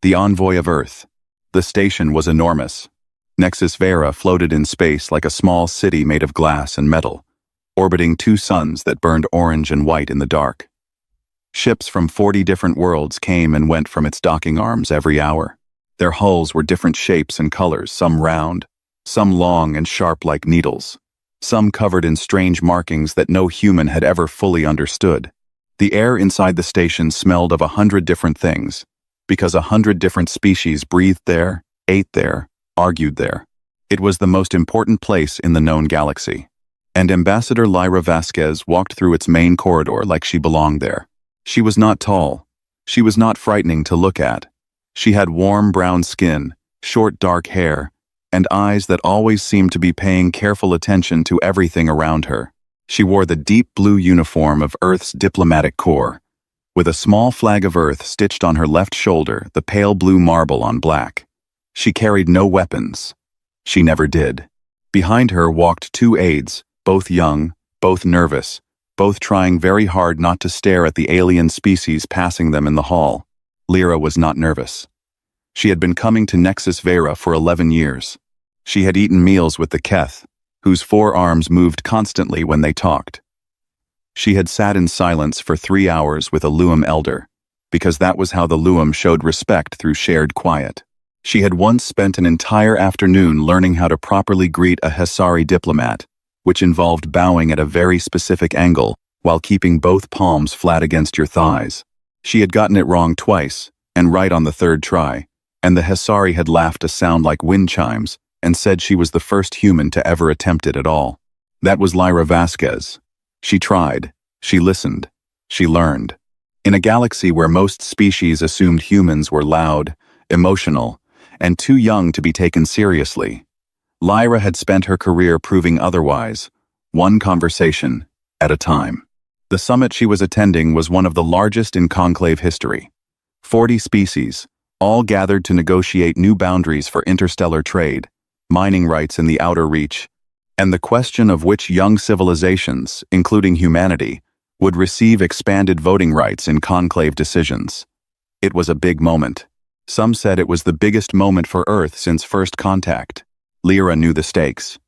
The envoy of Earth. The station was enormous. Nexus Vera floated in space like a small city made of glass and metal, orbiting two suns that burned orange and white in the dark. Ships from 40 different worlds came and went from its docking arms every hour. Their hulls were different shapes and colors, some round, some long and sharp like needles, some covered in strange markings that no human had ever fully understood. The air inside the station smelled of 100 different things, because 100 different species breathed there, ate there, argued there. It was the most important place in the known galaxy. And Ambassador Lyra Vasquez walked through its main corridor like she belonged there. She was not tall. She was not frightening to look at. She had warm brown skin, short dark hair, and eyes that always seemed to be paying careful attention to everything around her. She wore the deep blue uniform of Earth's diplomatic corps, with a small flag of Earth stitched on her left shoulder, the pale blue marble on black. She carried no weapons. She never did. Behind her walked two aides, both young, both nervous, both trying very hard not to stare at the alien species passing them in the hall. Lyra was not nervous. She had been coming to Nexus Vera for 11 years. She had eaten meals with the Keth, whose forearms moved constantly when they talked. She had sat in silence for 3 hours with a Luum elder, because that was how the Luum showed respect through shared quiet. She had once spent an entire afternoon learning how to properly greet a Hesari diplomat, which involved bowing at a very specific angle while keeping both palms flat against your thighs. She had gotten it wrong twice, and right on the third try, and the Hesari had laughed a sound like wind chimes and said she was the first human to ever attempt it at all. That was Lyra Vasquez. She tried, she listened, she learned. In a galaxy where most species assumed humans were loud, emotional, and too young to be taken seriously, Lyra had spent her career proving otherwise, one conversation at a time. The summit she was attending was one of the largest in conclave history. 40 species, all gathered to negotiate new boundaries for interstellar trade, mining rights in the outer reach, and the question of which young civilizations, including humanity, would receive expanded voting rights in conclave decisions. It was a big moment. Some said it was the biggest moment for Earth since first contact. Lyra knew the stakes.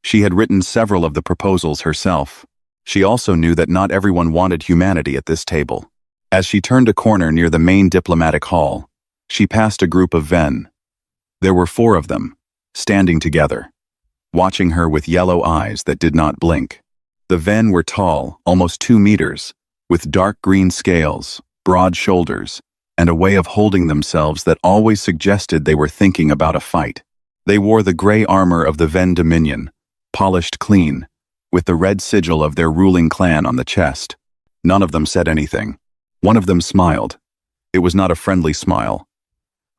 She had written several of the proposals herself. She also knew that not everyone wanted humanity at this table. As she turned a corner near the main diplomatic hall, she passed a group of Ven. There were 4 of them, standing together, watching her with yellow eyes that did not blink. The Ven were tall, almost 2 meters, with dark green scales, broad shoulders, and a way of holding themselves that always suggested they were thinking about a fight. They wore the gray armor of the Ven Dominion, polished clean, with the red sigil of their ruling clan on the chest. None of them said anything. One of them smiled. It was not a friendly smile.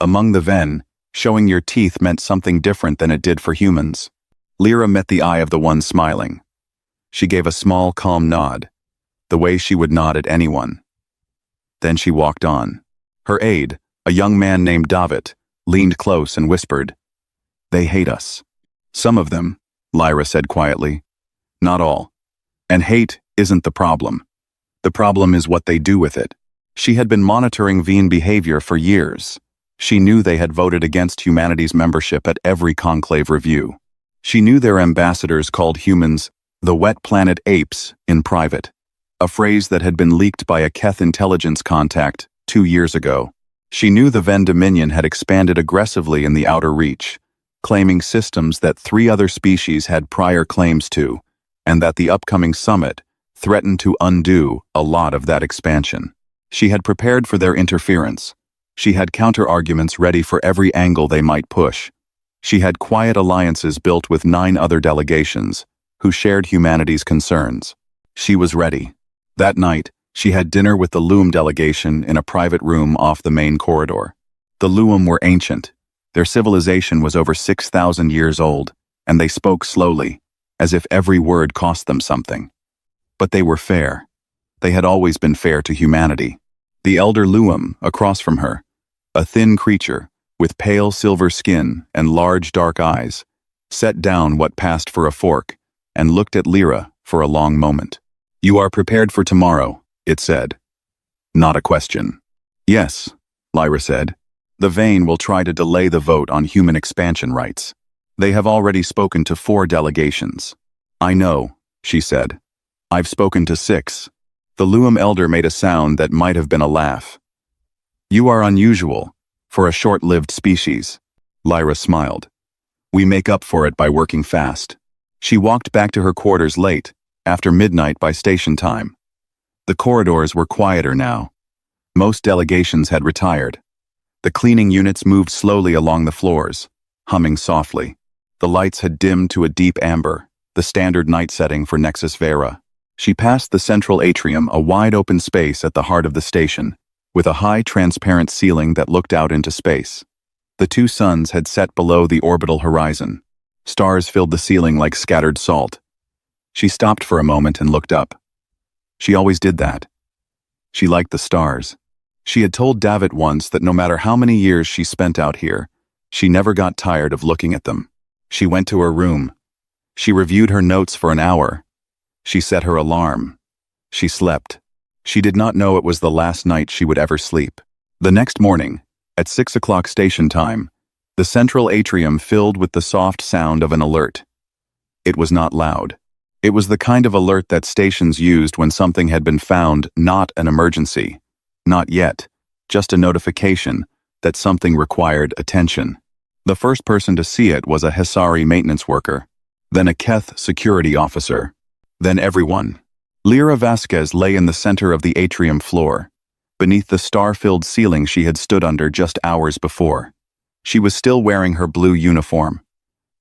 Among the Ven, showing your teeth meant something different than it did for humans. Lyra met the eye of the one smiling. She gave a small, calm nod, the way she would nod at anyone. Then she walked on. Her aide, a young man named David, leaned close and whispered, "They hate us." "Some of them," Lyra said quietly. "Not all. And hate isn't the problem. The problem is what they do with it." She had been monitoring Veen behavior for years. She knew they had voted against humanity's membership at every conclave review. She knew their ambassadors called humans the wet planet apes in private, a phrase that had been leaked by a Keth intelligence contact 2 years ago. She knew the Ven Dominion had expanded aggressively in the outer reach, claiming systems that 3 other species had prior claims to, and that the upcoming summit threatened to undo a lot of that expansion. She had prepared for their interference. She had counter-arguments ready for every angle they might push. She had quiet alliances built with 9 other delegations, who shared humanity's concerns. She was ready. That night, she had dinner with the Luum delegation in a private room off the main corridor. The Luum were ancient. Their civilization was over 6,000 years old, and they spoke slowly, as if every word cost them something. But they were fair. They had always been fair to humanity. The elder Luum, across from her, a thin creature with pale silver skin and large dark eyes, set down what passed for a fork and looked at Lyra for a long moment. "You are prepared for tomorrow," it said. Not a question. "Yes," Lyra said. The Vane will try to delay the vote on human expansion rights. They have already spoken to 4 delegations. I know, she said. I've spoken to 6. The Luam elder made a sound that might have been a laugh. You are unusual, for a short-lived species. Lyra smiled. We make up for it by working fast. She walked back to her quarters late, after midnight by station time. The corridors were quieter now. Most delegations had retired. The cleaning units moved slowly along the floors, humming softly. The lights had dimmed to a deep amber, the standard night setting for Nexus Vera. She passed the central atrium, a wide-open space at the heart of the station, with a high, transparent ceiling that looked out into space. The 2 suns had set below the orbital horizon. Stars filled the ceiling like scattered salt. She stopped for a moment and looked up. She always did that. She liked the stars. She had told David once that no matter how many years she spent out here, she never got tired of looking at them. She went to her room. She reviewed her notes for an hour. She set her alarm. She slept. She did not know it was the last night she would ever sleep. The next morning, at 6 o'clock station time, the central atrium filled with the soft sound of an alert. It was not loud. It was the kind of alert that stations used when something had been found, not an emergency. Not yet, just a notification that something required attention. The first person to see it was a Hesari maintenance worker, then a Keth security officer, then everyone. Lyra Vasquez lay in the center of the atrium floor, beneath the star-filled ceiling she had stood under just hours before. She was still wearing her blue uniform.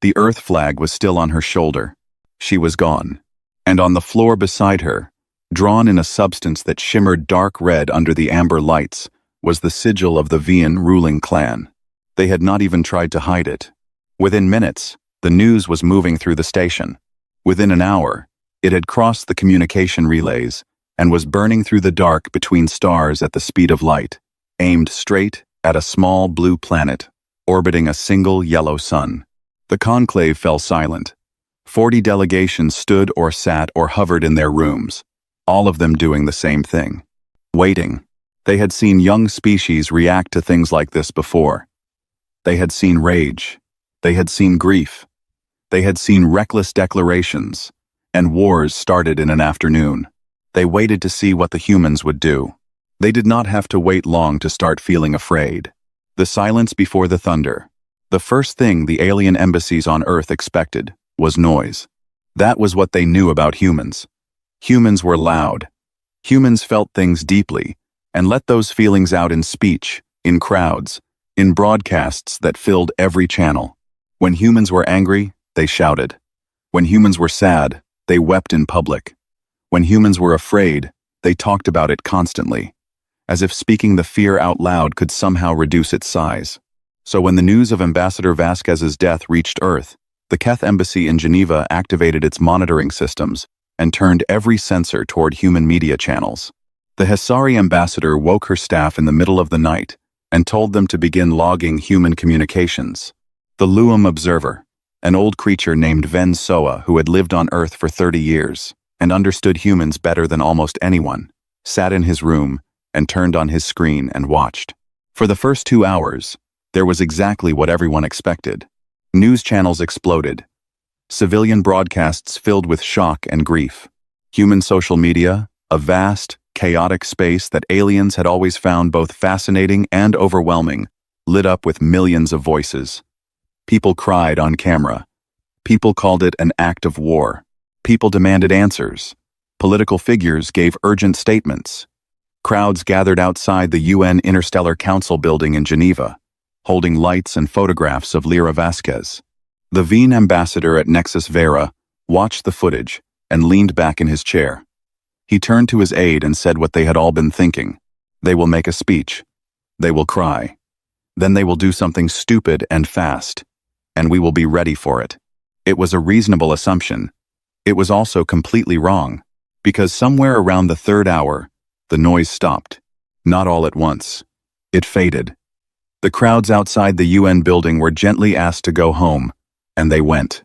The Earth flag was still on her shoulder. She was gone. And on the floor beside her, drawn in a substance that shimmered dark red under the amber lights, was the sigil of the Vian ruling clan. They had not even tried to hide it. Within minutes, the news was moving through the station. Within an hour, it had crossed the communication relays and was burning through the dark between stars at the speed of light, aimed straight at a small blue planet, orbiting a single yellow sun. The conclave fell silent. 40 delegations stood or sat or hovered in their rooms, all of them doing the same thing. Waiting. They had seen young species react to things like this before. They had seen rage. They had seen grief. They had seen reckless declarations, and wars started in an afternoon. They waited to see what the humans would do. They did not have to wait long to start feeling afraid. The silence before the thunder. The first thing the alien embassies on Earth expected was noise. That was what they knew about humans. Humans were loud. Humans felt things deeply, and let those feelings out in speech, in crowds, in broadcasts that filled every channel. When humans were angry, they shouted. When humans were sad, they wept in public. When humans were afraid, they talked about it constantly, as if speaking the fear out loud could somehow reduce its size. So when the news of Ambassador Vasquez's death reached Earth, the Keth embassy in Geneva activated its monitoring systems and turned every sensor toward human media channels. The Hesari ambassador woke her staff in the middle of the night and told them to begin logging human communications. The Luam observer, an old creature named Ven Soa who had lived on Earth for 30 years and understood humans better than almost anyone, sat in his room and turned on his screen and watched. For the first 2 hours, there was exactly what everyone expected. News channels exploded. Civilian broadcasts filled with shock and grief. Human social media, a vast, chaotic space that aliens had always found both fascinating and overwhelming, lit up with millions of voices. People cried on camera. People called it an act of war. People demanded answers. Political figures gave urgent statements. Crowds gathered outside the UN Interstellar Council building in Geneva, holding lights and photographs of Lyra Vasquez. The Veen ambassador at Nexus Vera watched the footage and leaned back in his chair. He turned to his aide and said what they had all been thinking. They will make a speech. They will cry. Then they will do something stupid and fast, and we will be ready for it. It was a reasonable assumption. It was also completely wrong, because somewhere around the 3rd hour, the noise stopped. Not all at once. It faded. The crowds outside the UN building were gently asked to go home, and they went.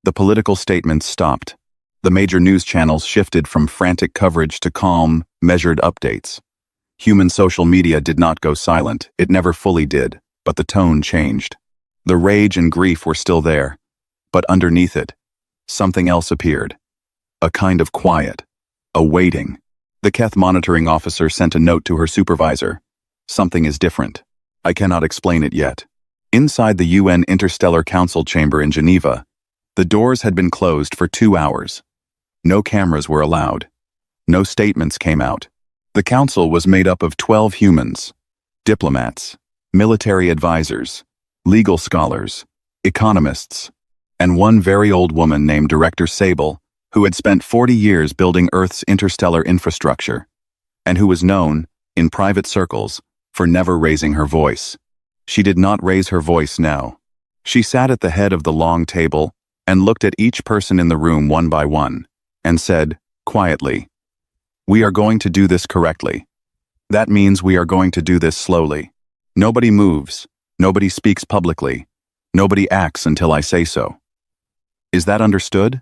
The political statements stopped. The major news channels shifted from frantic coverage to calm, measured updates. Human social media did not go silent, it never fully did, but the tone changed. The rage and grief were still there, but underneath it, something else appeared. A kind of quiet, a waiting. The Keth monitoring officer sent a note to her supervisor. Something is different. I cannot explain it yet. Inside the UN Interstellar Council chamber in Geneva, the doors had been closed for 2 hours. No cameras were allowed. No statements came out. The council was made up of 12 humans, diplomats, military advisors, legal scholars, economists, and one very old woman named Director Sable, who had spent 40 years building Earth's interstellar infrastructure, and who was known, in private circles, for never raising her voice. She did not raise her voice now. She sat at the head of the long table and looked at each person in the room one by one, and said, quietly, "We are going to do this correctly. That means we are going to do this slowly. Nobody moves, nobody speaks publicly, nobody acts until I say so." Is that understood?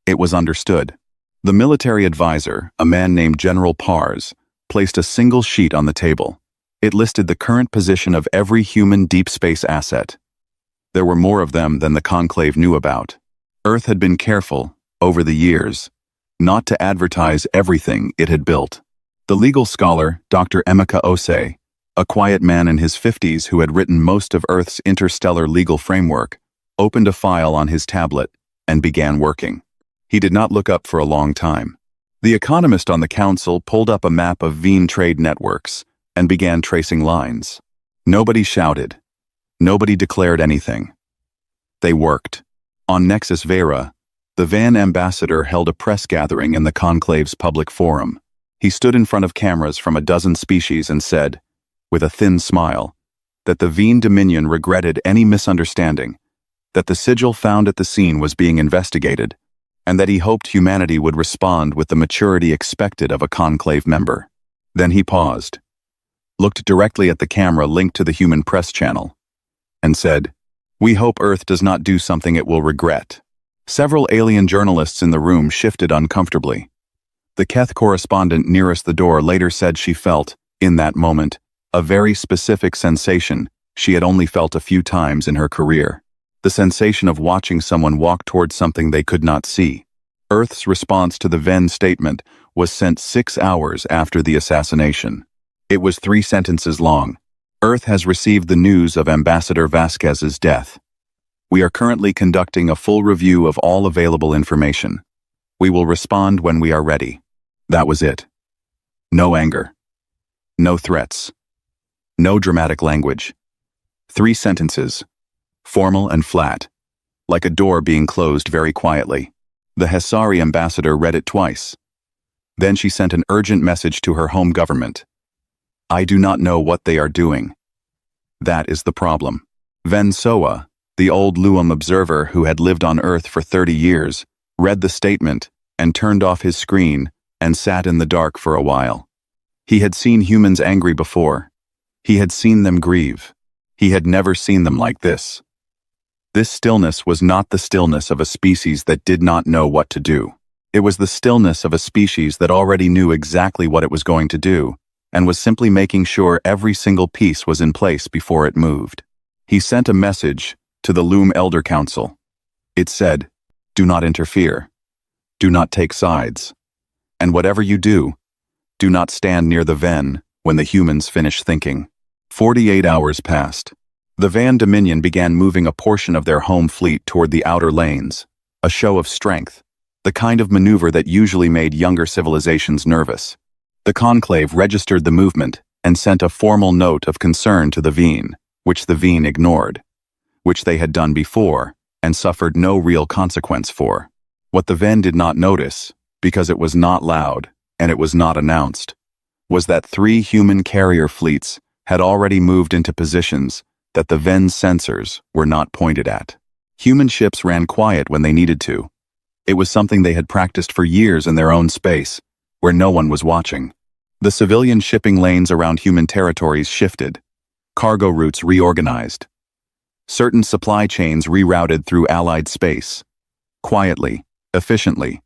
It was understood. The military advisor, a man named General Pars, placed a single sheet on the table. It listed the current position of every human deep space asset. There were more of them than the conclave knew about. Earth had been careful, over the years, not to advertise everything it had built. The legal scholar, Dr. Emeka Ose, a quiet man in his 50s who had written most of Earth's interstellar legal framework, opened a file on his tablet and began working. He did not look up for a long time. The economist on the council pulled up a map of Veen trade networks and began tracing lines. Nobody shouted. Nobody declared anything. They worked. On Nexus Vera, the Van ambassador held a press gathering in the conclave's public forum. He stood in front of cameras from a dozen species and said, with a thin smile, that the Veen Dominion regretted any misunderstanding, that the sigil found at the scene was being investigated, and that he hoped humanity would respond with the maturity expected of a conclave member. Then he paused, looked directly at the camera linked to the human press channel, and said, "We hope Earth does not do something it will regret." Several alien journalists in the room shifted uncomfortably. The Keth correspondent nearest the door later said she felt, in that moment, a very specific sensation she had only felt a few times in her career. The sensation of watching someone walk towards something they could not see. Earth's response to the Venn statement was sent 6 hours after the assassination. It was 3 sentences long. Earth has received the news of Ambassador Vasquez's death. We are currently conducting a full review of all available information. We will respond when we are ready. That was it. No anger. No threats. No dramatic language. 3 sentences. Formal and flat, like a door being closed very quietly. The Hesari ambassador read it twice. Then she sent an urgent message to her home government. I do not know what they are doing. That is the problem. Ven Soa, the old Luam observer who had lived on Earth for 30 years, read the statement and turned off his screen and sat in the dark for a while. He had seen humans angry before. He had seen them grieve. He had never seen them like this. This stillness was not the stillness of a species that did not know what to do. It was the stillness of a species that already knew exactly what it was going to do, and was simply making sure every single piece was in place before it moved. He sent a message to the Loom Elder Council. It said, "Do not interfere. Do not take sides. And whatever you do not stand near the Ven when the humans finish thinking." 48 hours passed. The Van Dominion began moving a portion of their home fleet toward the outer lanes, a show of strength, the kind of maneuver that usually made younger civilizations nervous. The conclave registered the movement and sent a formal note of concern to the Veen, which the Veen ignored, which they had done before and suffered no real consequence for. What the Ven did not notice, because it was not loud and it was not announced, was that 3 human carrier fleets had already moved into positions that the Ven's sensors were not pointed at. Human ships ran quiet when they needed to. It was something they had practiced for years in their own space, where no one was watching. The civilian shipping lanes around human territories shifted. Cargo routes reorganized. Certain supply chains rerouted through Allied space. Quietly, efficiently,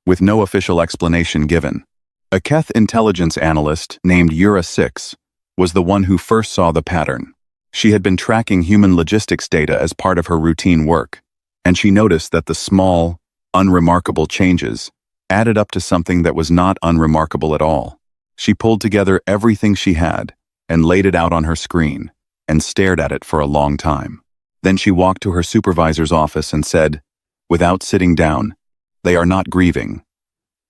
with no official explanation given. A Keth intelligence analyst named Yura 6 was the one who first saw the pattern. She had been tracking human logistics data as part of her routine work, and she noticed that the small, unremarkable changes added up to something that was not unremarkable at all. She pulled together everything she had and laid it out on her screen and stared at it for a long time. Then she walked to her supervisor's office and said, without sitting down, "They are not grieving.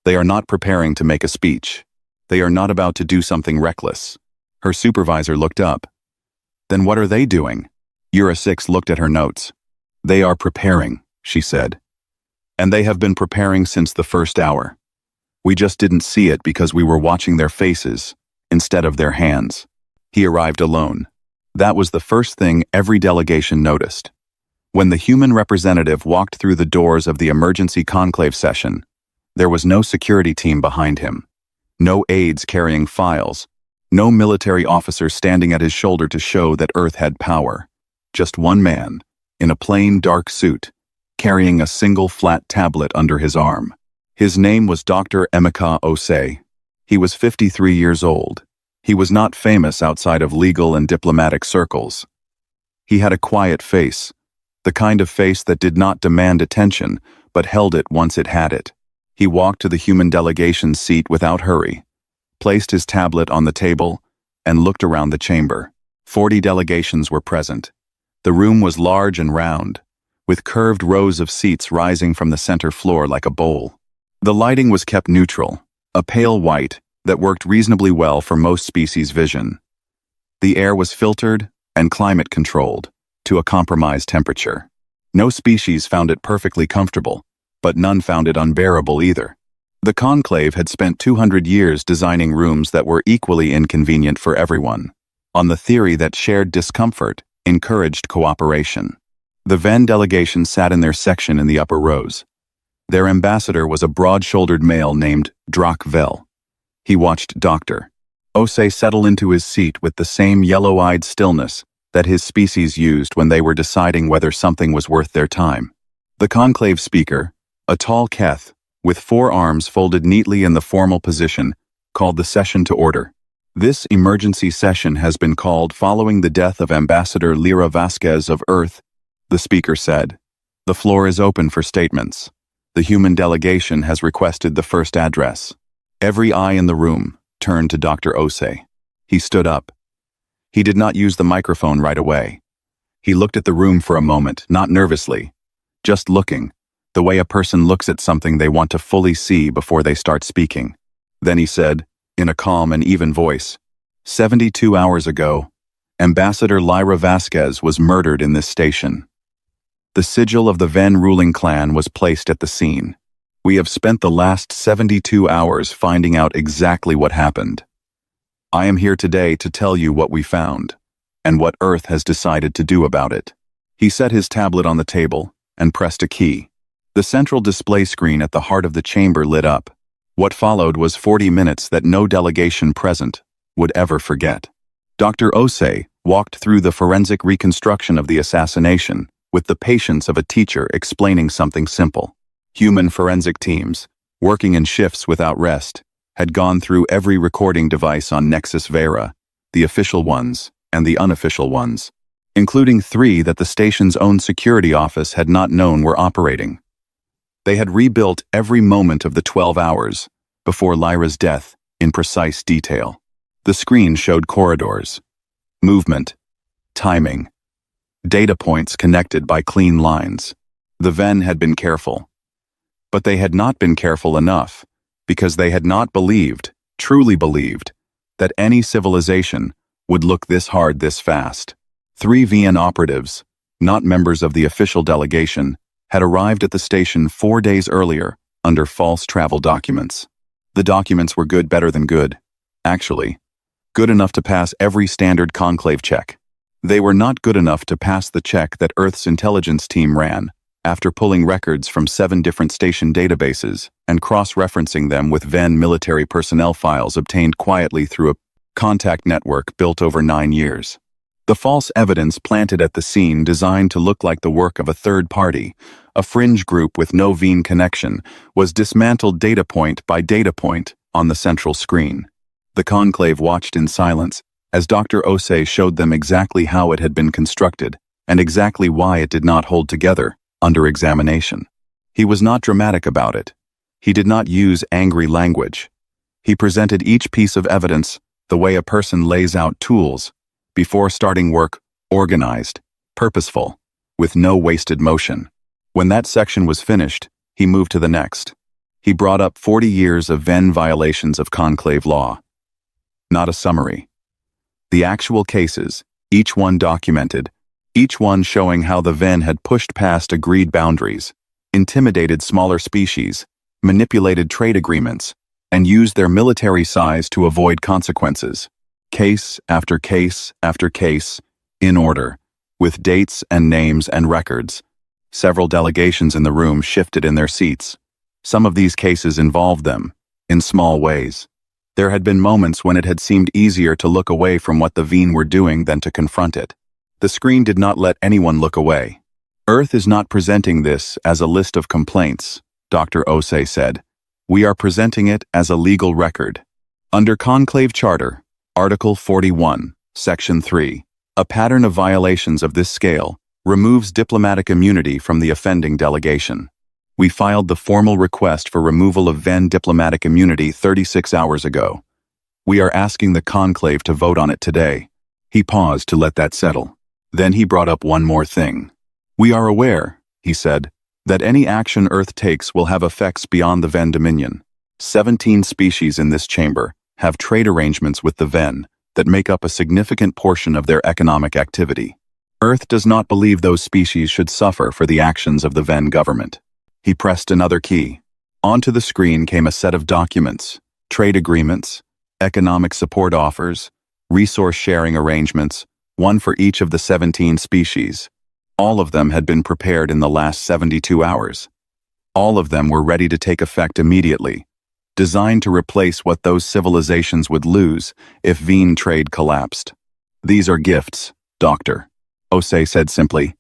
They are not preparing to make a speech. They are not about to do something reckless." Her supervisor looked up. "Then what are they doing?" Yura 6 looked at her notes. "They are preparing," she said. "And they have been preparing since the first hour. We just didn't see it because we were watching their faces instead of their hands." He arrived alone. That was the first thing every delegation noticed. When the human representative walked through the doors of the emergency conclave session, there was no security team behind him, no aides carrying files, no military officer standing at his shoulder to show that Earth had power. Just one man, in a plain dark suit, carrying a single flat tablet under his arm. His name was Dr. Emeka Osei. He was 53 years old. He was not famous outside of legal and diplomatic circles. He had a quiet face, the kind of face that did not demand attention, but held it once it had it. He walked to the human delegation's seat without hurry, placed his tablet on the table, and looked around the chamber. 40 delegations were present. The room was large and round, with curved rows of seats rising from the center floor like a bowl. The lighting was kept neutral, a pale white that worked reasonably well for most species' vision. The air was filtered and climate-controlled to a compromised temperature. No species found it perfectly comfortable, but none found it unbearable either. The conclave had spent 200 years designing rooms that were equally inconvenient for everyone, on the theory that shared discomfort encouraged cooperation. The Venn delegation sat in their section in the upper rows. Their ambassador was a broad-shouldered male named Drak Vel. He watched Dr. Osei settle into his seat with the same yellow-eyed stillness that his species used when they were deciding whether something was worth their time. The conclave speaker, a tall Keth, with 4 arms folded neatly in the formal position, called the session to order. "This emergency session has been called following the death of Ambassador Lyra Vasquez of Earth," the speaker said. "The floor is open for statements. The human delegation has requested the first address." Every eye in the room turned to Dr. Osei. He stood up. He did not use the microphone right away. He looked at the room for a moment, not nervously, just looking, the way a person looks at something they want to fully see before they start speaking. Then he said, in a calm and even voice, 72 hours ago, Ambassador Lyra Vasquez was murdered in this station. The sigil of the Venn ruling clan was placed at the scene. We have spent the last 72 hours finding out exactly what happened. I am here today to tell you what we found, and what Earth has decided to do about it. He set his tablet on the table and pressed a key. The central display screen at the heart of the chamber lit up. What followed was 40 minutes that no delegation present would ever forget. Dr. Osei walked through the forensic reconstruction of the assassination with the patience of a teacher explaining something simple. Human forensic teams, working in shifts without rest, had gone through every recording device on Nexus Vera, the official ones and the unofficial ones, including 3 that the station's own security office had not known were operating. They had rebuilt every moment of the 12 hours before Lyra's death in precise detail. The screen showed corridors, movement, timing, data points connected by clean lines. The Venn had been careful. But they had not been careful enough, because they had not believed, truly believed, that any civilization would look this hard this fast. 3 VN operatives, not members of the official delegation, had arrived at the station 4 days earlier under false travel documents. The documents were good, better than good. Actually, good enough to pass every standard conclave check. They were not good enough to pass the check that Earth's intelligence team ran, after pulling records from 7 different station databases and cross-referencing them with Venn military personnel files obtained quietly through a contact network built over 9 years. The false evidence planted at the scene designed to look like the work of a third party, a fringe group with no Venn connection, was dismantled data point by data point on the central screen. The conclave watched in silence as Dr. Osei showed them exactly how it had been constructed and exactly why it did not hold together under examination. He was not dramatic about it. He did not use angry language. He presented each piece of evidence the way a person lays out tools, before starting work, organized, purposeful, with no wasted motion. When that section was finished, he moved to the next. He brought up 40 years of Venn violations of conclave law. Not a summary. The actual cases, each one documented, each one showing how the Venn had pushed past agreed boundaries, intimidated smaller species, manipulated trade agreements, and used their military size to avoid consequences. Case after case after case, in order, with dates and names and records. Several delegations in the room shifted in their seats. Some of these cases involved them, in small ways. There had been moments when it had seemed easier to look away from what the Veen were doing than to confront it. The screen did not let anyone look away. Earth is not presenting this as a list of complaints, Dr. Osei said. We are presenting it as a legal record. Under Conclave Charter, Article 41, Section 3, a pattern of violations of this scale removes diplomatic immunity from the offending delegation. We filed the formal request for removal of Venn diplomatic immunity 36 hours ago. We are asking the conclave to vote on it today. He paused to let that settle. Then he brought up one more thing. We are aware, he said, that any action Earth takes will have effects beyond the Venn dominion. 17 species in this chamber have trade arrangements with the Venn that make up a significant portion of their economic activity. Earth does not believe those species should suffer for the actions of the Venn government. He pressed another key. Onto the screen came a set of documents, trade agreements, economic support offers, resource sharing arrangements, one for each of the 17 species. All of them had been prepared in the last 72 hours. All of them were ready to take effect immediately, designed to replace what those civilizations would lose if Veen trade collapsed. These are gifts, Dr. Osei said simply.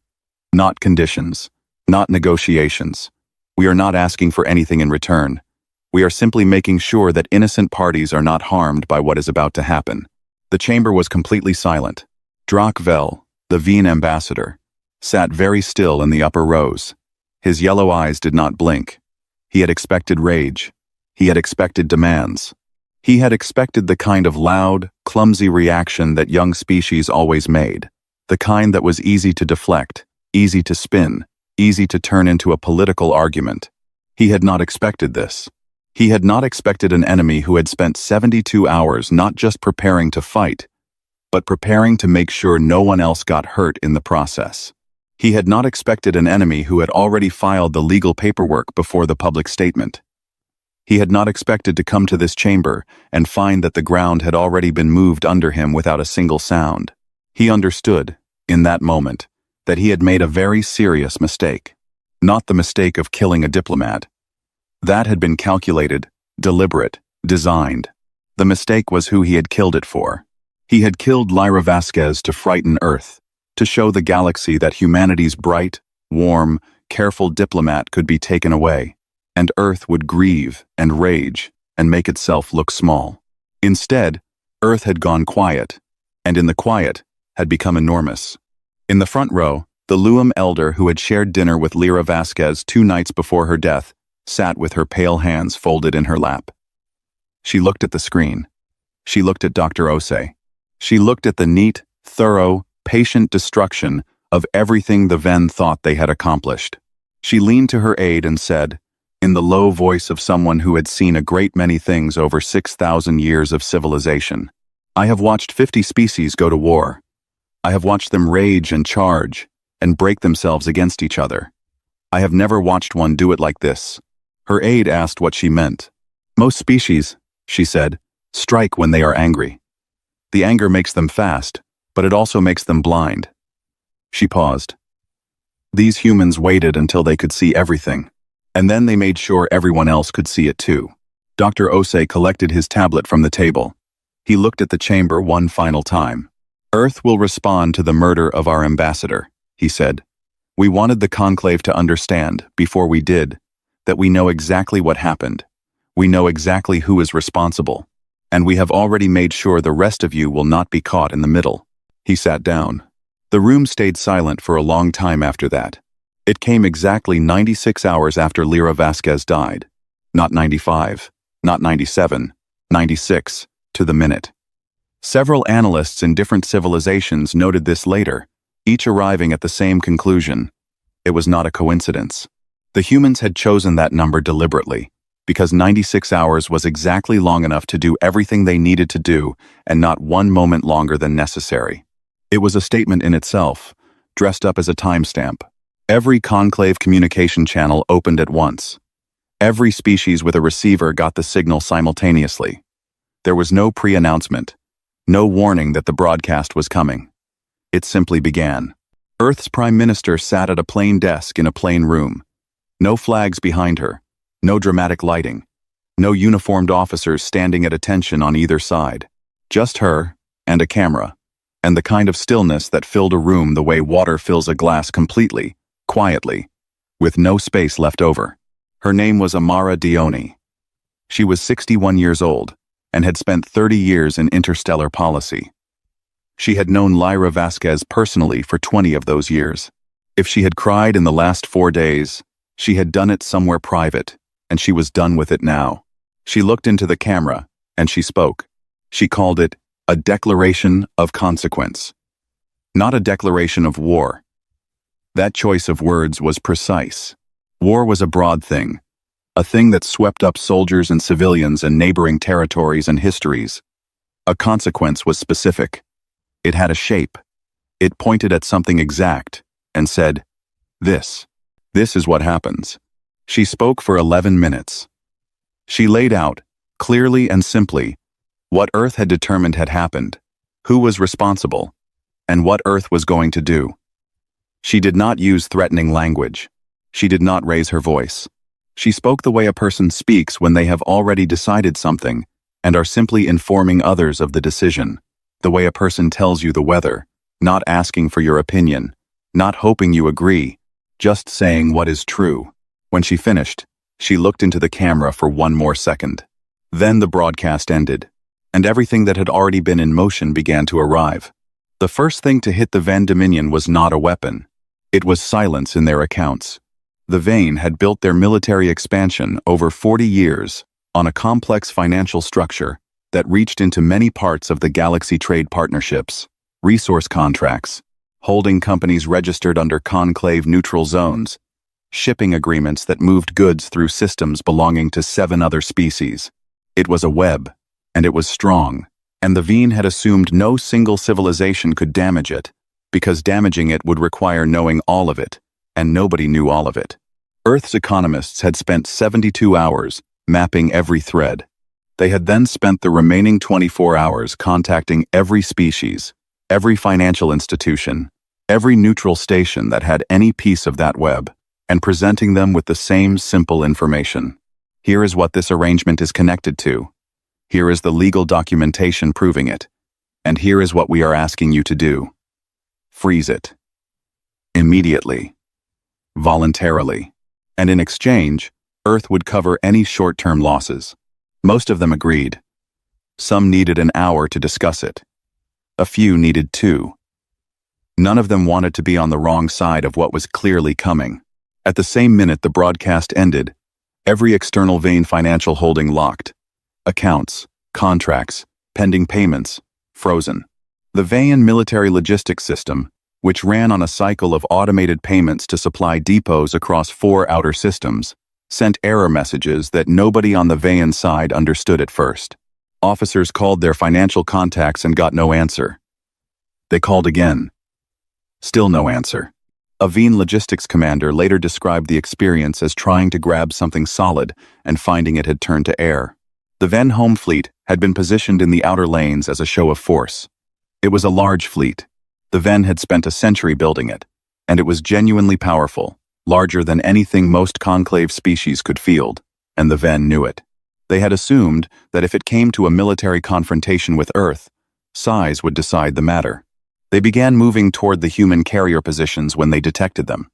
Not conditions, not negotiations. We are not asking for anything in return. We are simply making sure that innocent parties are not harmed by what is about to happen. The chamber was completely silent. Drak Vel, the Veen ambassador, sat very still in the upper rows. His yellow eyes did not blink. He had expected rage. He had expected demands. He had expected the kind of loud, clumsy reaction that young species always made, the kind that was easy to deflect, easy to spin, easy to turn into a political argument. He had not expected this. He had not expected an enemy who had spent 72 hours not just preparing to fight, but preparing to make sure no one else got hurt in the process. He had not expected an enemy who had already filed the legal paperwork before the public statement. He had not expected to come to this chamber and find that the ground had already been moved under him without a single sound. He understood, in that moment, that he had made a very serious mistake. Not the mistake of killing a diplomat. That had been calculated, deliberate, designed. The mistake was who he had killed it for. He had killed Lyra Vasquez to frighten Earth, to show the galaxy that humanity's bright, warm, careful diplomat could be taken away, and Earth would grieve and rage and make itself look small. Instead, Earth had gone quiet, and in the quiet, had become enormous. In the front row, the Luam elder who had shared dinner with Lyra Vasquez 2 nights before her death sat with her pale hands folded in her lap. She looked at the screen. She looked at Dr. Osei. She looked at the neat, thorough, patient destruction of everything the Venn thought they had accomplished. She leaned to her aide and said, in the low voice of someone who had seen a great many things over 6,000 years of civilization, I have watched 50 species go to war. I have watched them rage and charge and break themselves against each other. I have never watched one do it like this. Her aide asked what she meant. Most species, she said, strike when they are angry. The anger makes them fast, but it also makes them blind. She paused. These humans waited until they could see everything, and then they made sure everyone else could see it too. Dr. Osei collected his tablet from the table. He looked at the chamber one final time. Earth will respond to the murder of our ambassador, he said. We wanted the conclave to understand, before we did, that we know exactly what happened. We know exactly who is responsible, and we have already made sure the rest of you will not be caught in the middle." He sat down. The room stayed silent for a long time after that. It came exactly 96 hours after Lyra Vasquez died. Not 95, not 97, 96, to the minute. Several analysts in different civilizations noted this later, each arriving at the same conclusion. It was not a coincidence. The humans had chosen that number deliberately, because 96 hours was exactly long enough to do everything they needed to do, and not one moment longer than necessary. It was a statement in itself, dressed up as a timestamp. Every conclave communication channel opened at once. Every species with a receiver got the signal simultaneously. There was no pre-announcement, no warning that the broadcast was coming. It simply began. Earth's Prime Minister sat at a plain desk in a plain room. No flags behind her, no dramatic lighting, no uniformed officers standing at attention on either side. Just her, and a camera, and the kind of stillness that filled a room the way water fills a glass completely, quietly, with no space left over. Her name was Amara Dione. She was 61 years old, and had spent 30 years in interstellar policy. She had known Lyra Vasquez personally for 20 of those years. If she had cried in the last 4 days, she had done it somewhere private, and she was done with it now. She looked into the camera, and she spoke. She called it a declaration of consequence. Not a declaration of war. That choice of words was precise. War was a broad thing, a thing that swept up soldiers and civilians and neighboring territories and histories. A consequence was specific. It had a shape. It pointed at something exact and said, This is what happens." She spoke for 11 minutes. She laid out, clearly and simply, what Earth had determined had happened, who was responsible, and what Earth was going to do. She did not use threatening language. She did not raise her voice. She spoke the way a person speaks when they have already decided something and are simply informing others of the decision. The way a person tells you the weather, not asking for your opinion, not hoping you agree, just saying what is true. When she finished, she looked into the camera for one more second. Then the broadcast ended, and everything that had already been in motion began to arrive. The first thing to hit the Van Dominion was not a weapon. It was silence in their accounts. The Vane had built their military expansion over 40 years on a complex financial structure that reached into many parts of the galaxy: trade partnerships, resource contracts, holding companies registered under conclave neutral zones, shipping agreements that moved goods through systems belonging to 7 other species. It was a web, and it was strong, and the Veen had assumed no single civilization could damage it, because damaging it would require knowing all of it, and nobody knew all of it. Earth's economists had spent 72 hours mapping every thread. They had then spent the remaining 24 hours contacting every species, every financial institution, every neutral station that had any piece of that web, and presenting them with the same simple information. Here is what this arrangement is connected to. Here is the legal documentation proving it. And here is what we are asking you to do. Freeze it. Immediately. Voluntarily. And in exchange, Earth would cover any short-term losses. Most of them agreed. Some needed an hour to discuss it. A few needed 2. None of them wanted to be on the wrong side of what was clearly coming. At the same minute the broadcast ended, every external Vane financial holding locked. Accounts, contracts, pending payments, frozen. The Vane military logistics system, which ran on a cycle of automated payments to supply depots across 4 outer systems, sent error messages that nobody on the Vane side understood at first. Officers called their financial contacts and got no answer. They called again. Still no answer. A Veen logistics commander later described the experience as trying to grab something solid and finding it had turned to air. The Ven home fleet had been positioned in the outer lanes as a show of force. It was a large fleet. The Ven had spent a century building it, and it was genuinely powerful, larger than anything most conclave species could field, and the Ven knew it. They had assumed that if it came to a military confrontation with Earth, size would decide the matter. They began moving toward the human carrier positions when they detected them.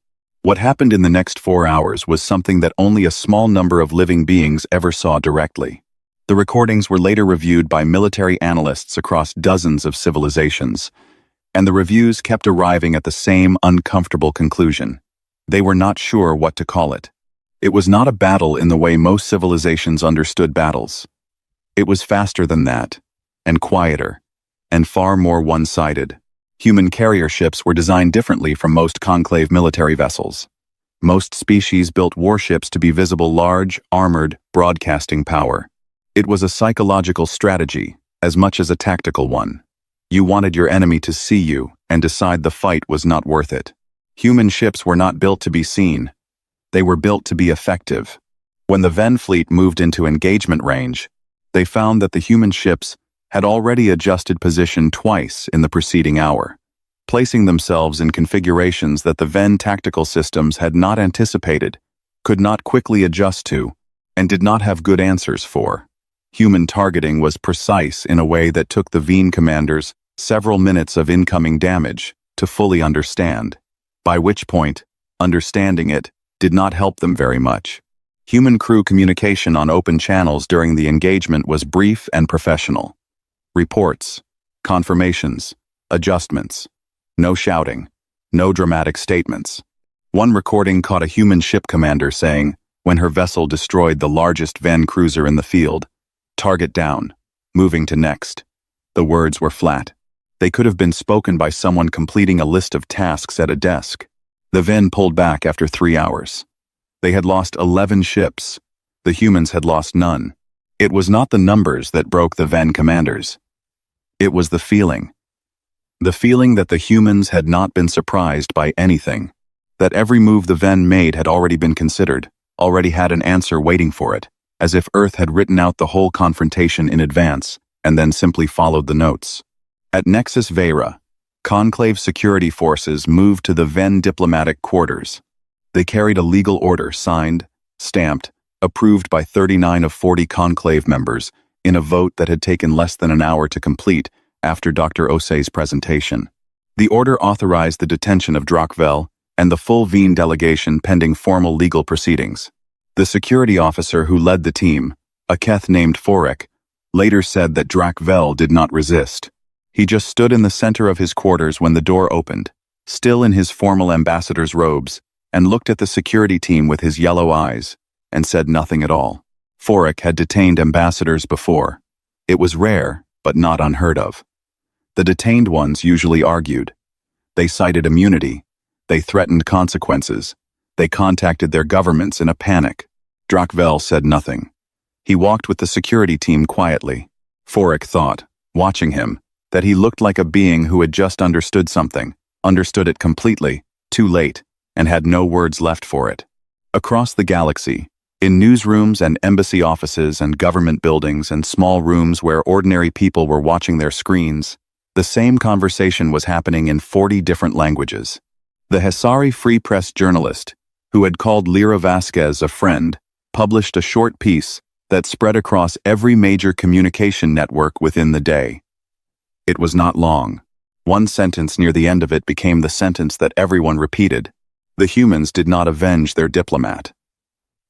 What happened in the next 4 hours was something that only a small number of living beings ever saw directly. The recordings were later reviewed by military analysts across dozens of civilizations, and the reviews kept arriving at the same uncomfortable conclusion. They were not sure what to call it. It was not a battle in the way most civilizations understood battles. It was faster than that, and quieter, and far more one-sided. Human carrier ships were designed differently from most conclave military vessels. Most species built warships to be visible, large, armored, broadcasting power. It was a psychological strategy, as much as a tactical one. You wanted your enemy to see you and decide the fight was not worth it. Human ships were not built to be seen. They were built to be effective. When the Ven fleet moved into engagement range, they found that the human ships had already adjusted position twice in the preceding hour, placing themselves in configurations that the Ven tactical systems had not anticipated, could not quickly adjust to, and did not have good answers for. Human targeting was precise in a way that took the Ven commanders several minutes of incoming damage to fully understand, by which point, understanding it did not help them very much. Human crew communication on open channels during the engagement was brief and professional. Reports, confirmations, adjustments. No shouting, no dramatic statements. One recording caught a human ship commander saying, when her vessel destroyed the largest Ven cruiser in the field, "Target down, moving to next." The words were flat. They could have been spoken by someone completing a list of tasks at a desk. The Ven pulled back after 3 hours. They had lost 11 ships. The humans had lost none. It was not the numbers that broke the Ven commanders. It was the feeling. The feeling that the humans had not been surprised by anything. That every move the Ven made had already been considered, already had an answer waiting for it, as if Earth had written out the whole confrontation in advance, and then simply followed the notes. At Nexus Vera, Conclave security forces moved to the Ven diplomatic quarters. They carried a legal order signed, stamped, approved by 39 of 40 Conclave members in a vote that had taken less than an hour to complete after Dr. Osei's presentation. The order authorized the detention of Drakvel and the full Ven delegation pending formal legal proceedings. The security officer who led the team, a Keth named Forek, later said that Drakvel did not resist. He just stood in the center of his quarters when the door opened, still in his formal ambassador's robes, and looked at the security team with his yellow eyes, and said nothing at all. Forek had detained ambassadors before. It was rare, but not unheard of. The detained ones usually argued. They cited immunity. They threatened consequences. They contacted their governments in a panic. Drakvel said nothing. He walked with the security team quietly. Forek thought, watching him, that he looked like a being who had just understood something, understood it completely, too late, and had no words left for it. Across the galaxy, in newsrooms and embassy offices and government buildings and small rooms where ordinary people were watching their screens, the same conversation was happening in 40 different languages. The Hesari Free Press journalist, who had called Lyra Vasquez a friend, published a short piece that spread across every major communication network within the day. It was not long. One sentence near the end of it became the sentence that everyone repeated. The humans did not avenge their diplomat.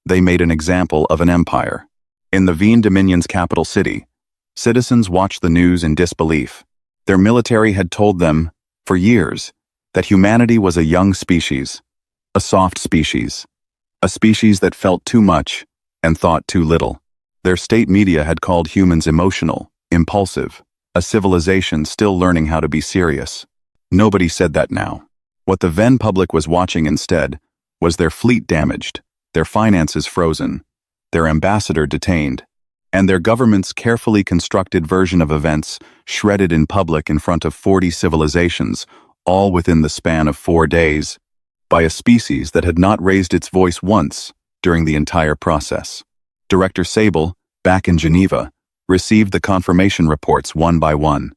They made an example of an empire. In the Ven Dominion's capital city, citizens watched the news in disbelief. Their military had told them, for years, that humanity was a young species, a soft species, a species that felt too much and thought too little. Their state media had called humans emotional, impulsive, a civilization still learning how to be serious. Nobody said that now. What the Ven public was watching instead was their fleet damaged, their finances frozen, their ambassador detained, and their government's carefully constructed version of events shredded in public in front of 40 civilizations, all within the span of 4 days, by a species that had not raised its voice once during the entire process. Director Sable, back in Geneva, received the confirmation reports one by one.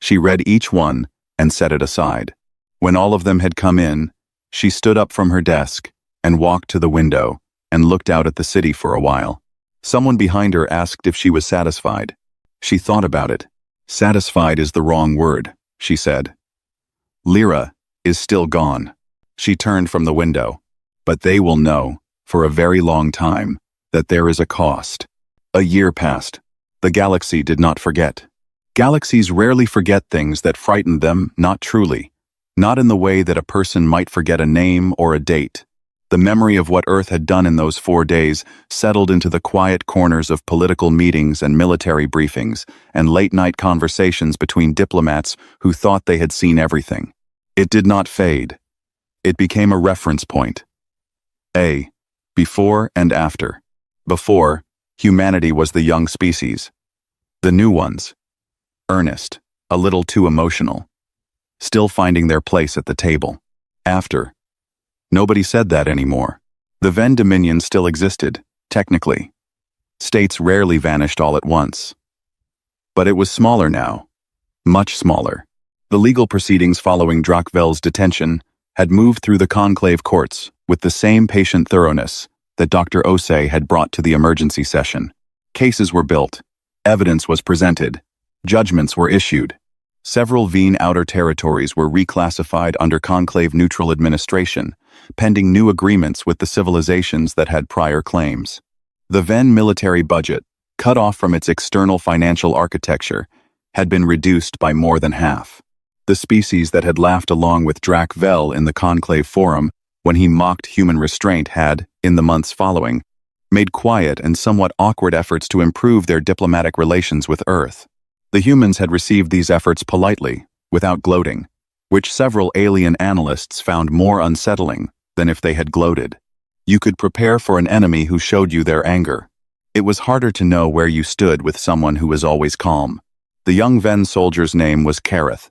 She read each one and set it aside. When all of them had come in, she stood up from her desk and walked to the window and looked out at the city for a while. Someone behind her asked if she was satisfied. She thought about it. Satisfied is the wrong word, she said. Lyra is still gone. She turned from the window. But they will know, for a very long time, that there is a cost. A year passed. The galaxy did not forget. Galaxies rarely forget things that frightened them, not truly. Not in the way that a person might forget a name or a date. The memory of what Earth had done in those 4 days settled into the quiet corners of political meetings and military briefings and late-night conversations between diplomats who thought they had seen everything. It did not fade. It became a reference point. Before and after. Before, humanity was the young species. The new ones. Earnest, a little too emotional. Still finding their place at the table. After. Nobody said that anymore. The Ven Dominion still existed, technically. States rarely vanished all at once. But it was smaller now. Much smaller. The legal proceedings following Drakvel's detention had moved through the conclave courts with the same patient thoroughness that Dr. Osei had brought to the emergency session. Cases were built. Evidence was presented. Judgments were issued. Several Veen outer territories were reclassified under conclave-neutral administration, pending new agreements with the civilizations that had prior claims. The Ven military budget, cut off from its external financial architecture, had been reduced by more than half. The species that had laughed along with Drakvel in the conclave forum when he mocked human restraint had, in the months following, made quiet and somewhat awkward efforts to improve their diplomatic relations with Earth. The humans had received these efforts politely, without gloating, which several alien analysts found more unsettling than if they had gloated. You could prepare for an enemy who showed you their anger. It was harder to know where you stood with someone who was always calm. The young Ven soldier's name was Kareth.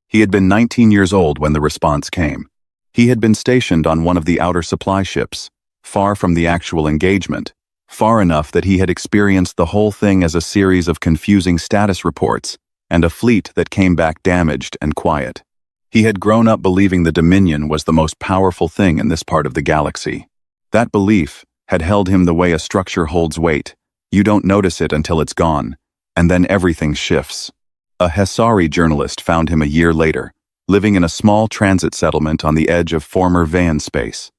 He had been 19 years old when the response came. He had been stationed on one of the outer supply ships, far from the actual engagement, far enough that he had experienced the whole thing as a series of confusing status reports and a fleet that came back damaged and quiet. He had grown up believing the Dominion was the most powerful thing in this part of the galaxy. That belief had held him the way a structure holds weight. You don't notice it until it's gone, and then everything shifts. A Hesari journalist found him a year later, living in a small transit settlement on the edge of former Van space.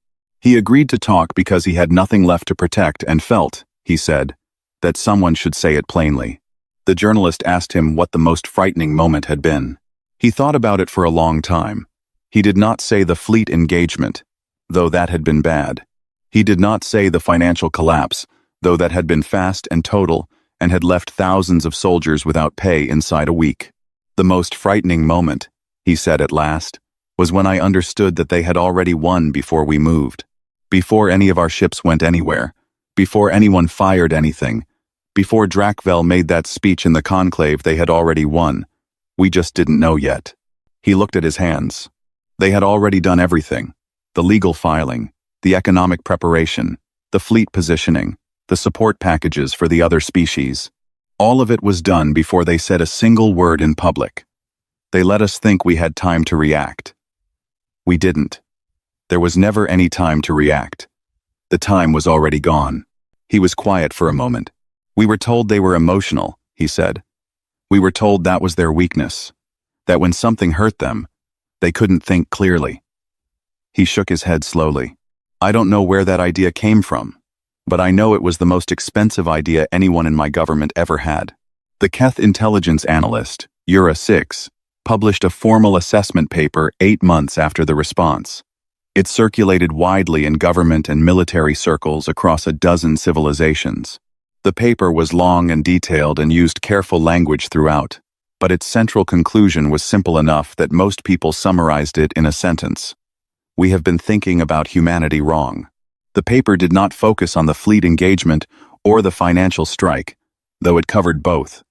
He agreed to talk because he had nothing left to protect and felt, he said, that someone should say it plainly. The journalist asked him what the most frightening moment had been. He thought about it for a long time. He did not say the fleet engagement, though that had been bad. He did not say the financial collapse, though that had been fast and total and had left thousands of soldiers without pay inside a week. The most frightening moment, he said at last, was when I understood that they had already won before we moved. Before any of our ships went anywhere, before anyone fired anything, before Drakvel made that speech in the conclave, they had already won. We just didn't know yet. He looked at his hands. They had already done everything. The legal filing, the economic preparation, the fleet positioning, the support packages for the other species. All of it was done before they said a single word in public. They let us think we had time to react. We didn't. There was never any time to react. The time was already gone. He was quiet for a moment. We were told they were emotional, he said. We were told that was their weakness, that when something hurt them, they couldn't think clearly. He shook his head slowly. I don't know where that idea came from, but I know it was the most expensive idea anyone in my government ever had. The Keth intelligence analyst, Ura 6, published a formal assessment paper 8 months after the response. It circulated widely in government and military circles across a dozen civilizations. The paper was long and detailed and used careful language throughout, but its central conclusion was simple enough that most people summarized it in a sentence. We have been thinking about humanity wrong. The paper did not focus on the fleet engagement or the financial strike, though it covered both.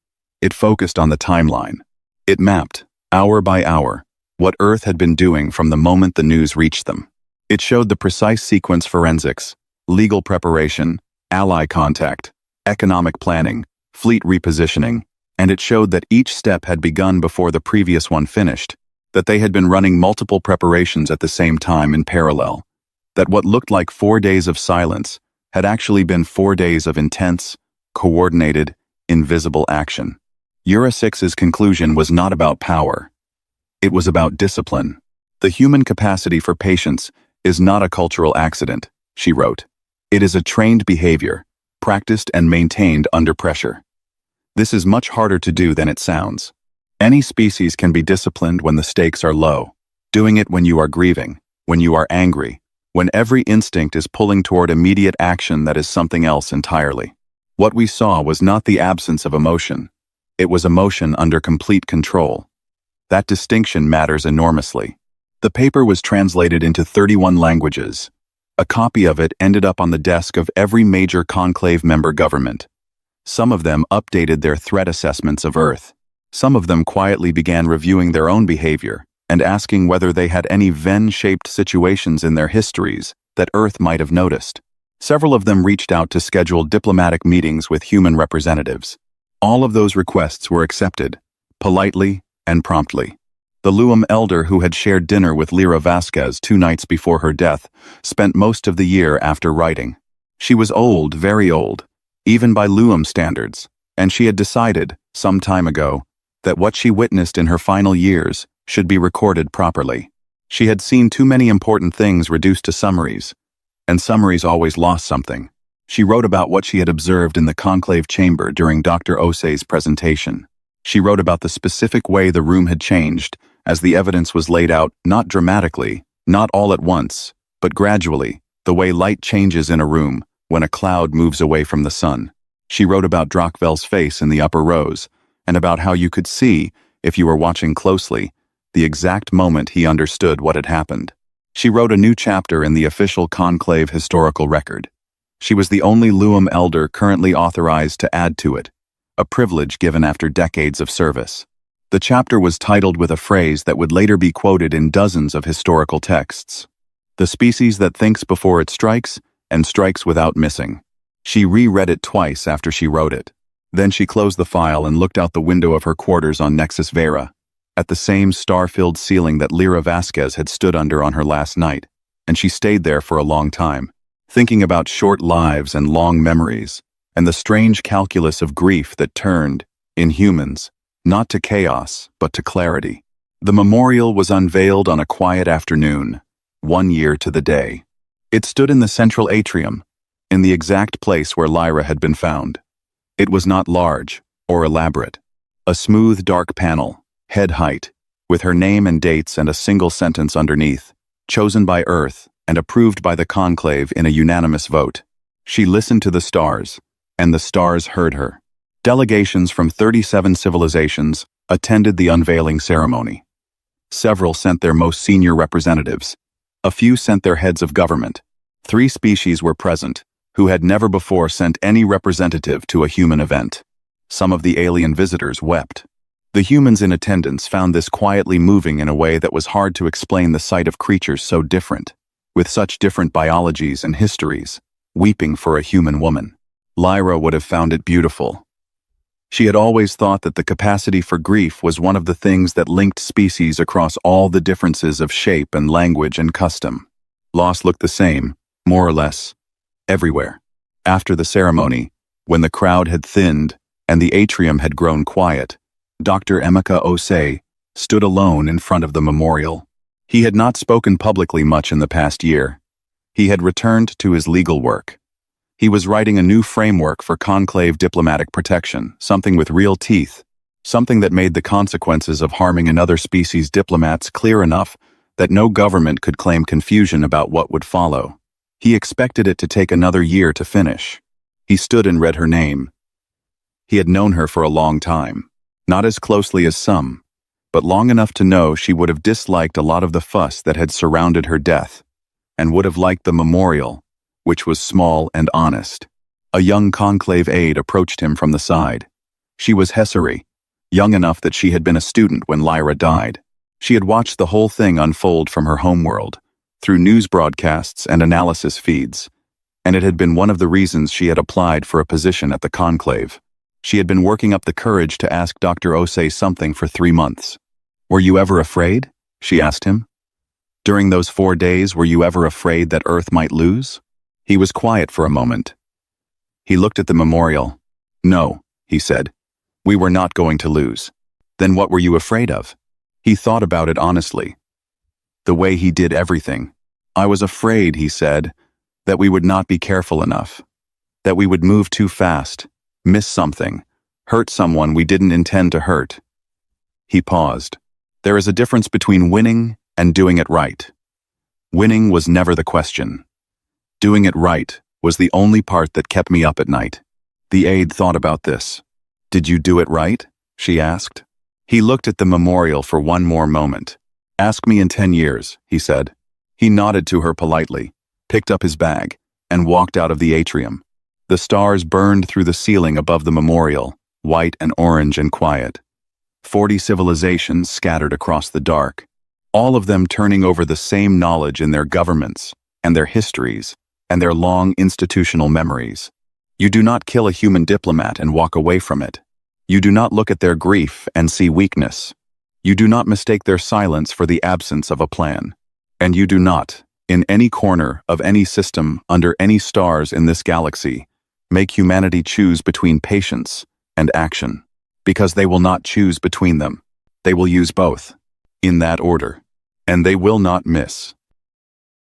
It focused on the timeline. It mapped, hour by hour, what Earth had been doing from the moment the news reached them. It showed the precise sequence forensics, legal preparation, ally contact, economic planning, fleet repositioning, and it showed that each step had begun before the previous one finished, that they had been running multiple preparations at the same time in parallel, that what looked like 4 days of silence had actually been 4 days of intense, coordinated, invisible action. Ura 6's conclusion was not about power. It was about discipline. The human capacity for patience is not a cultural accident, she wrote. It is a trained behavior, practiced and maintained under pressure. This is much harder to do than it sounds. Any species can be disciplined when the stakes are low. Doing it when you are grieving, when you are angry, when every instinct is pulling toward immediate action that is something else entirely. What we saw was not the absence of emotion. It was emotion under complete control. That distinction matters enormously. The paper was translated into 31 languages. A copy of it ended up on the desk of every major conclave member government. Some of them updated their threat assessments of Earth. Some of them quietly began reviewing their own behavior and asking whether they had any Venn-shaped situations in their histories that Earth might have noticed. Several of them reached out to schedule diplomatic meetings with human representatives. All of those requests were accepted, politely and promptly. The Luam elder who had shared dinner with Lyra Vasquez 2 nights before her death spent most of the year after writing. She was old, very old, even by Luam standards, and she had decided, some time ago, that what she witnessed in her final years should be recorded properly. She had seen too many important things reduced to summaries, and summaries always lost something. She wrote about what she had observed in the conclave chamber during Dr. Osei's presentation. She wrote about the specific way the room had changed as the evidence was laid out, not dramatically, not all at once, but gradually, the way light changes in a room when a cloud moves away from the sun. She wrote about Drachvel's face in the upper rows, and about how you could see, if you were watching closely, the exact moment he understood what had happened. She wrote a new chapter in the official conclave historical record. She was the only Luam elder currently authorized to add to it, a privilege given after decades of service. The chapter was titled with a phrase that would later be quoted in dozens of historical texts. The species that thinks before it strikes, and strikes without missing. She reread it twice after she wrote it. Then she closed the file and looked out the window of her quarters on Nexus Vera, at the same star-filled ceiling that Lyra Vasquez had stood under on her last night, and she stayed there for a long time, thinking about short lives and long memories, and the strange calculus of grief that turned, in humans, not to chaos, but to clarity. The memorial was unveiled on a quiet afternoon, 1 year to the day. It stood in the central atrium, in the exact place where Lyra had been found. It was not large or elaborate. A smooth, dark panel, head height, with her name and dates and a single sentence underneath, chosen by Earth and approved by the conclave in a unanimous vote. She listened to the stars, and the stars heard her. Delegations from 37 civilizations attended the unveiling ceremony. Several sent their most senior representatives. A few sent their heads of government. 3 species were present, who had never before sent any representative to a human event. Some of the alien visitors wept. The humans in attendance found this quietly moving in a way that was hard to explain the sight of creatures so different, with such different biologies and histories, weeping for a human woman. Lyra would have found it beautiful. She had always thought that the capacity for grief was one of the things that linked species across all the differences of shape and language and custom. Loss looked the same, more or less, everywhere. After the ceremony, when the crowd had thinned and the atrium had grown quiet, Dr. Emeka Osei stood alone in front of the memorial. He had not spoken publicly much in the past year. He had returned to his legal work. He was writing a new framework for conclave diplomatic protection, something with real teeth, something that made the consequences of harming another species' diplomats clear enough that no government could claim confusion about what would follow. He expected it to take another year to finish. He stood and read her name. He had known her for a long time, not as closely as some, but long enough to know she would have disliked a lot of the fuss that had surrounded her death, and would have liked the memorial, which was small and honest. A young conclave aide approached him from the side. She was Hessary, young enough that she had been a student when Lyra died. She had watched the whole thing unfold from her homeworld, through news broadcasts and analysis feeds, and it had been one of the reasons she had applied for a position at the conclave. She had been working up the courage to ask Dr. Osei something for 3 months. "Were you ever afraid?" she asked him. "During those 4 days, were you ever afraid that Earth might lose?" He was quiet for a moment. He looked at the memorial. "No," he said. "We were not going to lose." "Then what were you afraid of?" He thought about it honestly. the way he did everything. I was afraid, he said, that we would not be careful enough, that we would move too fast, miss something, hurt someone we didn't intend to hurt. He paused. There is a difference between winning and doing it right. Winning was never the question. Doing it right was the only part that kept me up at night. The aide thought about this. Did you do it right? She asked. He looked at the memorial for one more moment. Ask me in 10 years, he said. He nodded to her politely, picked up his bag, and walked out of the atrium. The stars burned through the ceiling above the memorial, white and orange and quiet. 40 civilizations scattered across the dark, all of them turning over the same knowledge in their governments, and their histories, and their long institutional memories. You do not kill a human diplomat and walk away from it. You do not look at their grief and see weakness. You do not mistake their silence for the absence of a plan. And you do not, in any corner of any system under any stars in this galaxy, make humanity choose between patience and action. Because they will not choose between them. They will use both, in that order. And they will not miss.